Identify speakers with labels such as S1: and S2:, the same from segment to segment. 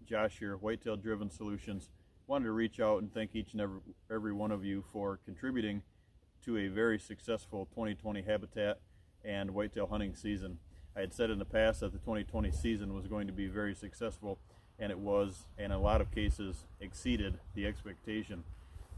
S1: Josh here, Whitetail Driven Solutions. Wanted to reach out and thank each and every one of you for contributing to a very successful 2020 habitat and whitetail hunting season. I had said in the past that the 2020 season was going to be very successful, and it was, and in a lot of cases exceeded the expectation.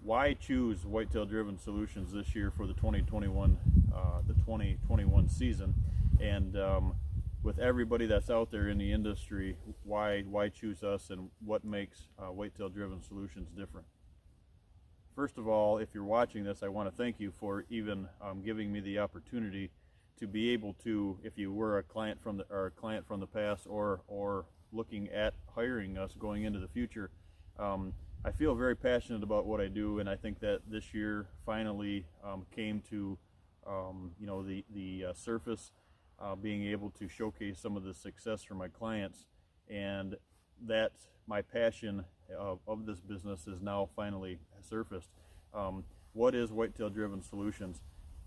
S1: Why choose Whitetail Driven Solutions this year for the 2021 season? And with everybody that's out there in the industry, why choose us, and what makes Whitetail Driven Solutions different? First of all, if you're watching this, I want to thank you for even giving me the opportunity to be able to, if you were a client from the past or looking at hiring us going into the future. I feel very passionate about what I do, and I think that this year finally came to the surface, being able to showcase some of the success for my clients, and that my passion of this business is now finally surfaced. What is Whitetail Driven Solutions?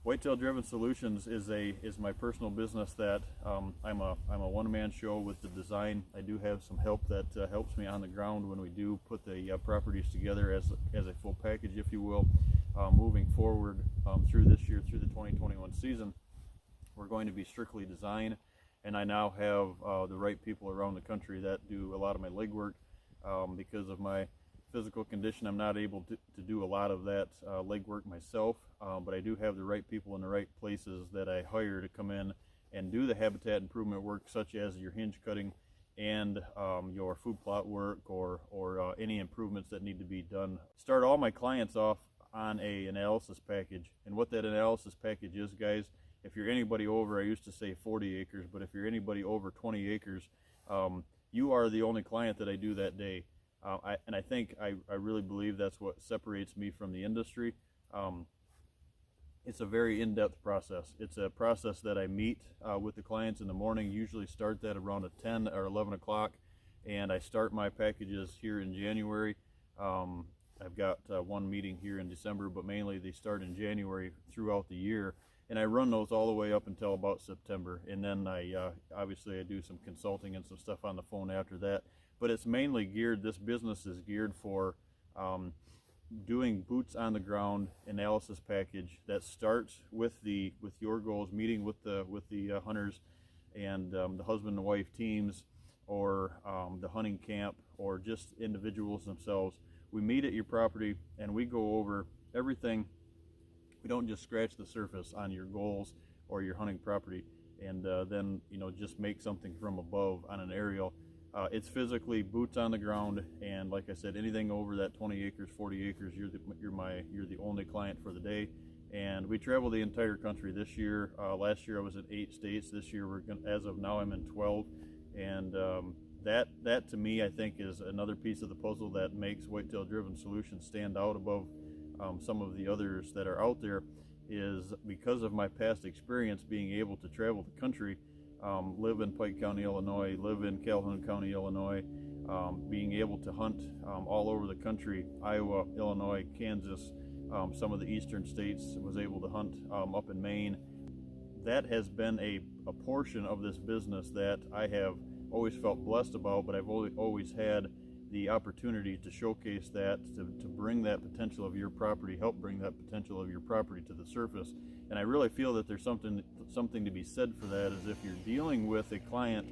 S1: Whitetail Driven Solutions is my personal business that I'm a one-man show with the design. I do have some help that helps me on the ground when we do put the properties together as a full package, if you will. Moving forward through this year, through the 2021 season, we're going to be strictly design, and I now have the right people around the country that do a lot of my legwork. Because of my physical condition, I'm not able to do a lot of that legwork myself, but I do have the right people in the right places that I hire to come in and do the habitat improvement work, such as your hinge cutting and your food plot work, or any improvements that need to be done. Start all my clients off on an analysis package, and what that analysis package is, guys, if you're anybody over, I used to say 40 acres, but if you're anybody over 20 acres, you are the only client that I do that day. And I think I really believe that's what separates me from the industry. It's a very in-depth process. It's a process that I meet with the clients in the morning, usually start that around at 10 or 11 o'clock, and I start my packages here in January. I've got one meeting here in December, but mainly they start in January throughout the year, and I run those all the way up until about September, and then obviously I do some consulting and some stuff on the phone after that. But it's mainly geared, this business is geared for doing boots on the ground analysis package that starts with your goals, meeting with the hunters and the husband and wife teams, or the hunting camp, or just individuals themselves. We meet at your property and we go over everything. We don't just scratch the surface on your goals or your hunting property and then just make something from above on an aerial. It's physically boots on the ground, and like I said, anything over that 20 acres, 40 acres, you're the only client for the day. And we travel the entire country this year. Last year I was in 8 states. This year as of now, I'm in 12. And that to me, I think, is another piece of the puzzle that makes Whitetail Driven Solutions stand out above some of the others that are out there, is because of my past experience being able to travel the country. Live in Pike County, Illinois, live in Calhoun County, Illinois, being able to hunt all over the country, Iowa, Illinois, Kansas, some of the eastern states, was able to hunt up in Maine. That has been a portion of this business that I have always felt blessed about, but I've always had the opportunity to showcase that, to bring that potential of your property, help bring that potential of your property to the surface. And I really feel that there's something to be said for that, is if you're dealing with a client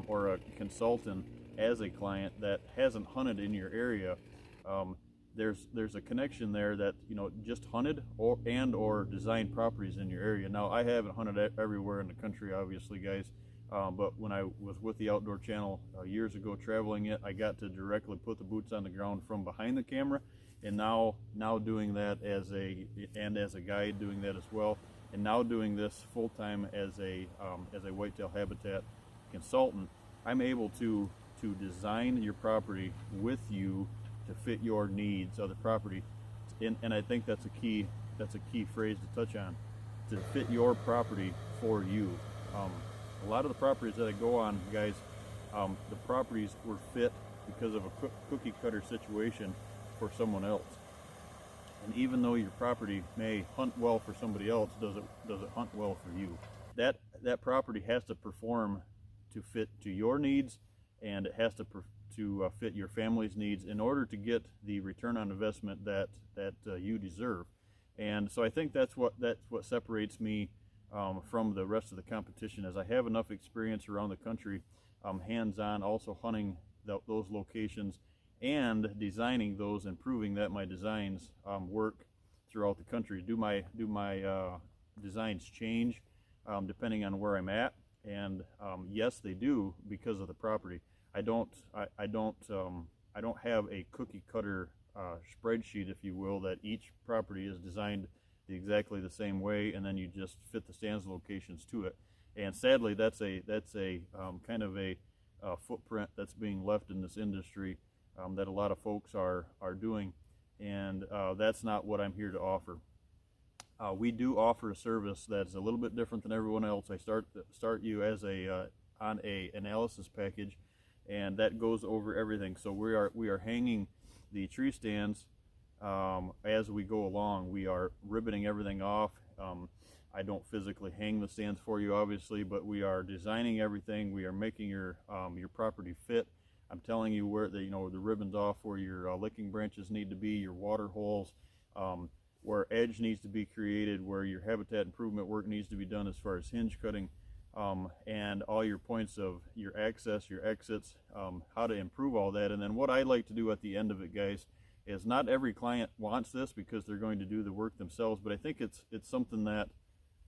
S1: or a consultant as a client that hasn't hunted in your area, there's a connection there that, just hunted or designed properties in your area. Now, I haven't hunted everywhere in the country, obviously, guys. But when I was with the Outdoor Channel years ago traveling it, I got to directly put the boots on the ground from behind the camera, and now doing that as a guide, doing that as well, and now doing this full time as a whitetail habitat consultant. I'm able to design your property with you to fit your needs of the property, and I think that's a key phrase to touch on, to fit your property for you. A lot of the properties that I go on, guys, the properties were fit because of a cookie cutter situation for someone else. And even though your property may hunt well for somebody else, does it hunt well for you? That property has to perform to fit to your needs, and it has to to fit your family's needs in order to get the return on investment that you deserve. And so I think that's what separates me from the rest of the competition, is I have enough experience around the country, hands-on, also hunting those locations and designing those and proving that my designs work throughout the country. Do my designs change depending on where I'm at? And yes, they do, because of the property. I don't have a cookie cutter spreadsheet, if you will, that each property is designed exactly the same way, and then you just fit the stands locations to it. And sadly, that's a kind of a footprint that's being left in this industry that a lot of folks are doing, and that's not what I'm here to offer. We do offer a service that's a little bit different than everyone else. I start you as on a analysis package, and that goes over everything. So we are hanging the tree stands as we go along. We are ribboning everything off. I don't physically hang the stands for you, obviously, but we are designing everything. We are making your property fit. I'm telling you where the ribbons off, where your licking branches need to be, your water holes, where edge needs to be created, where your habitat improvement work needs to be done as far as hinge cutting, and all your points of your access, your exits, how to improve all that. And then what I like to do at the end of it, guys, is not every client wants this because they're going to do the work themselves, but I think it's something that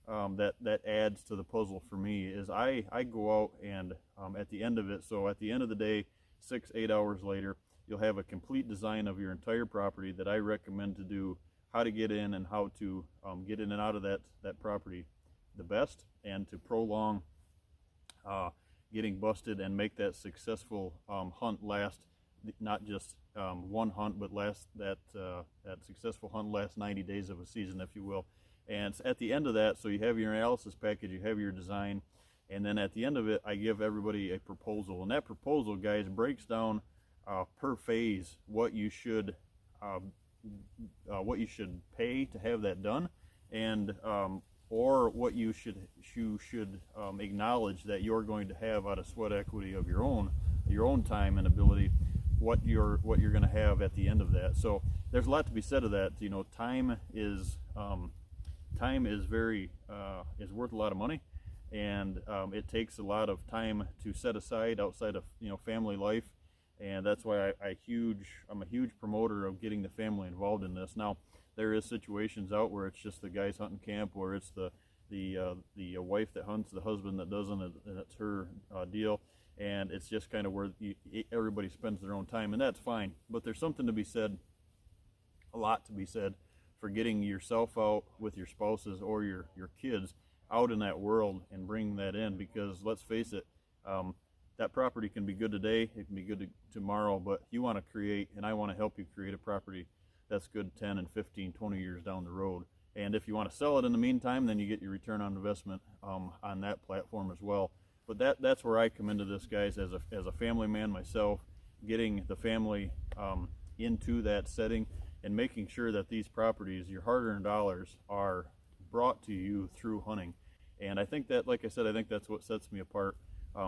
S1: that adds to the puzzle for me. Is I go out and at the end of it, so at the end of the day, 6-8 hours later, you'll have a complete design of your entire property that I recommend to do, how to get in and how to get in and out of that property the best, and to prolong getting busted and make that successful hunt last, not just one hunt, but that successful hunt last 90 days of a season, if you will. And at the end of that, so you have your analysis package, you have your design, and then at the end of it, I give everybody a proposal. And that proposal, guys, breaks down per phase what you should pay to have that done, and or what you should acknowledge that you're going to have out of sweat equity of your own time and ability, what you're going to have at the end of that. So there's a lot to be said of that. Time is worth a lot of money, and it takes a lot of time to set aside outside of family life, and that's why I'm a huge promoter of getting the family involved in this. Now, there is situations out where it's just the guys hunting camp, or it's the wife that hunts, the husband that doesn't, and it's her deal, and it's just kind of where everybody spends their own time, and that's fine. But there's something to be said, a lot to be said, for getting yourself out with your spouses or your kids out in that world and bringing that in, because let's face it, that property can be good today, it can be good tomorrow, but you want to create, and I want to help you create a property that's good 10 and 15, 20 years down the road. And if you want to sell it in the meantime, then you get your return on investment on that platform as well. But that's where I come into this, guys, as a family man myself, getting the family into that setting and making sure that these properties, your hard-earned dollars, are brought to you through hunting. And I think that, like I said, I think that's what sets me apart.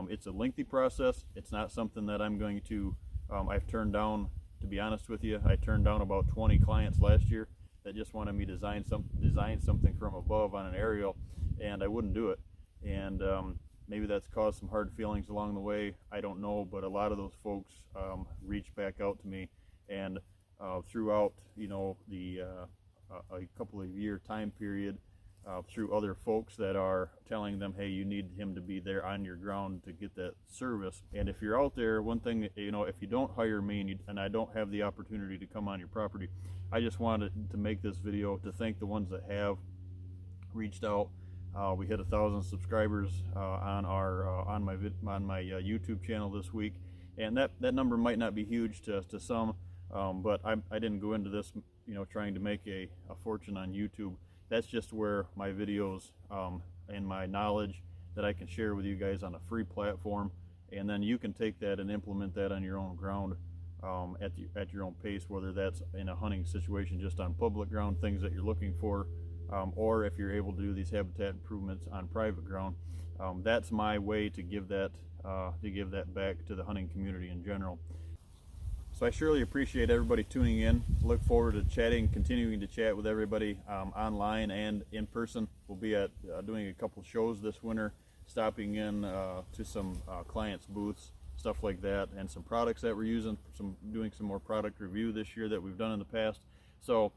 S1: It's a lengthy process. It's not something that I'm going to, I've turned down, to be honest with you. I turned down about 20 clients last year that just wanted me to design something from above on an aerial, and I wouldn't do it. And maybe that's caused some hard feelings along the way. I don't know, but a lot of those folks reached back out to me, and throughout a couple of year time period, through other folks that are telling them, hey, you need him to be there on your ground to get that service. And if you're out there, one thing, if you don't hire me and I don't have the opportunity to come on your property, I just wanted to make this video to thank the ones that have reached out. We hit 1,000 subscribers on my YouTube channel this week, and that number might not be huge to some, but I didn't go into this trying to make a fortune on YouTube. That's just where my videos and my knowledge that I can share with you guys on a free platform, and then you can take that and implement that on your own ground at your own pace, whether that's in a hunting situation just on public ground, things that you're looking for, or if you're able to do these habitat improvements on private ground. That's my way to give that back to the hunting community in general. So I surely appreciate everybody tuning in. Look forward to continuing to chat with everybody online and in person. We'll be at doing a couple shows this winter, stopping in to some clients' booths, stuff like that, and some products that we're using, doing some more product review this year that we've done in the past. So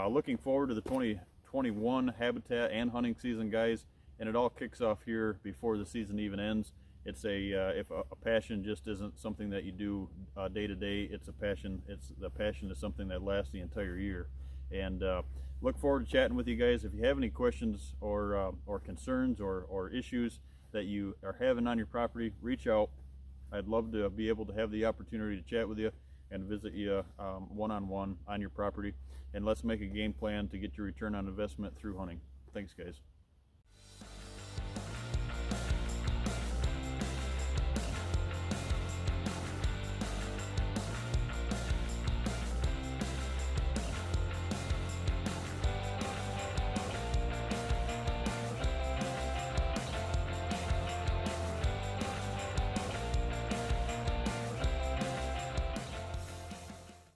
S1: looking forward to the 2021 habitat and hunting season, guys, and it all kicks off here before the season even ends. It's if a passion just isn't something that you do day to day, it's a passion. The passion is something that lasts the entire year. And look forward to chatting with you guys. If you have any questions or concerns or issues that you are having on your property, reach out. I'd love to be able to have the opportunity to chat with you and visit you one-on-one on your property. And let's make a game plan to get your return on investment through hunting. Thanks, guys.